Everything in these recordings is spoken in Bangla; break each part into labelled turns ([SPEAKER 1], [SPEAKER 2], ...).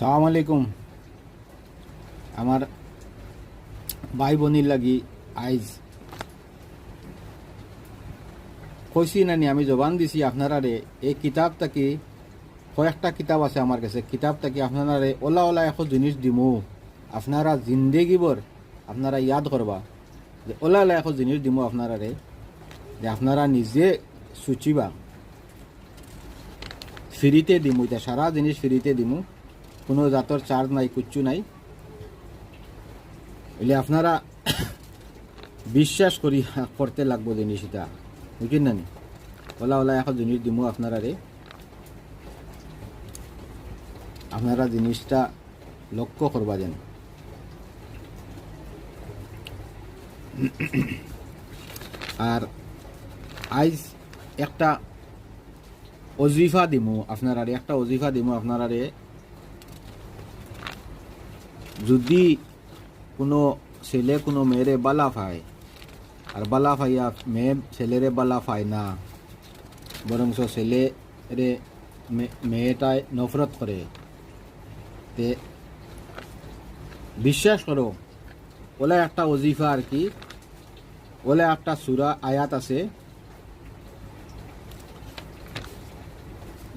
[SPEAKER 1] সালাম আলাইকুম। আমার ভাই বোনির লাগি আইজ কইছি নানি আমি জবান দিছি আপনারারে এই কিতাব থাকি কয়েকটা কিতাব আছে আমার কাছে, কিতাব থাকি আপনারারে ওলা ওলা এখন জিনিস দিমু, আপনারা জিন্দেগিবর আপনারা ইয়াদ করবা যে ওলা ওলা এখন জিনিস দিমু আপনারারে, যে আপনারা নিজে সুচিবা। ফ্রিতে দিমু, এটা সারা জিনিস ফ্রিতে দিমু, কোনো জাতর চার্জ নাই, কিচ্ছু নাই। এলে আপনারা বিশ্বাস করি করতে লাগবো জিনিস, এটা বুঝলেন না? ওলা ওলা এখন জিনিস দিমু আপনারা রে, আপনারা জিনিসটা লক্ষ্য করবা যেন। আর আইজ একটা অজিফা দিমু আপনারা রে, একটা অজিফা দিমু আপনারা রে। যদি কোনো ছেলে কোনো মেয়েরে বালা পায়, আর বালা পাইয়া মেয়ে ছেলেরে বালা পায় না, বরং ছেলে রে মেয়েটায় নফরত করে, তে বিশ্বাস করো ওলা একটা ওজিফা আর কি, ওলা একটা সূরা আয়াত আছে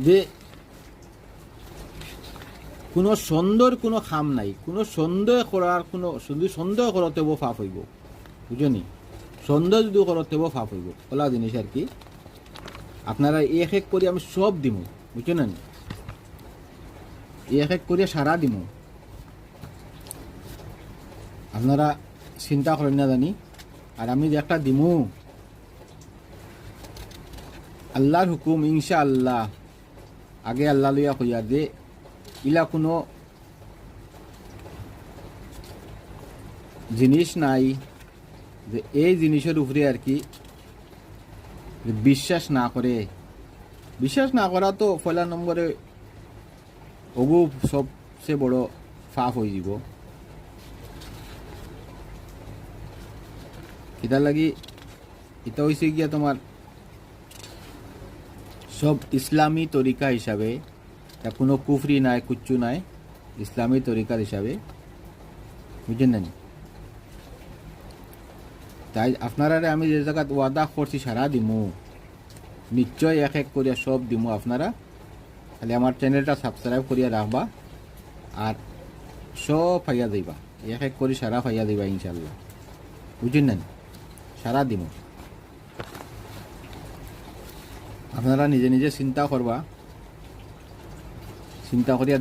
[SPEAKER 1] যে কোনো সন্দেহের কোনো খাম নাই, কোনো সন্দেহ করার কোনো, শুধু সন্দেহ করতেও ফাপ হইব, বুঝনি? সন্দেহ যদি করতেও ফাপ হইব, ওলা জিনিস আর কি। আপনারা এক এক করে আমি সব দিমু, বুঝছেন? এক এক করে সারা দিমু, আপনারা চিন্তা করেন না জানি। আর আমি যে একটা দিমু আল্লাহর হুকুম, ইনশা আল্লাহ, আগে আল্লাহ লইয়া কইয়া যে ইলা কোনো জিনিস নাই যে এই জিনিসের উপরে আর কি বিশ্বাস না করে। বিশ্বাস না করা তো পয়লা নম্বরে ওগু সবচেয়ে বড় ফাফ হয়ে যাব। এটার লাগি এটা হয়েছে গিয়া তোমার সব ইসলামী তরিকা হিসাবে, তা কোনো কুফরি নাই, কুচ্ছু নাই, ইসলামী তরিকার হিসাবে, বুঝলেন না? তাই আপনারা আমি যে জায়গা ওয়াদা করছি সারা দিমু, নিশ্চয় এক এক করিয়া সব দিমু। আপনারা খালি আমার চ্যানেলটা সাবস্ক্রাইব করিয়া রাখবা, আর সব ফাইয়া দিবা, এক এক করে সারা ফাইয়া দিবা ইনশাল্লাহ, বুঝলেন না? সারা দিমু। আপনারা নিজে নিজে চিন্তা করবা, চিন্তা করিয়া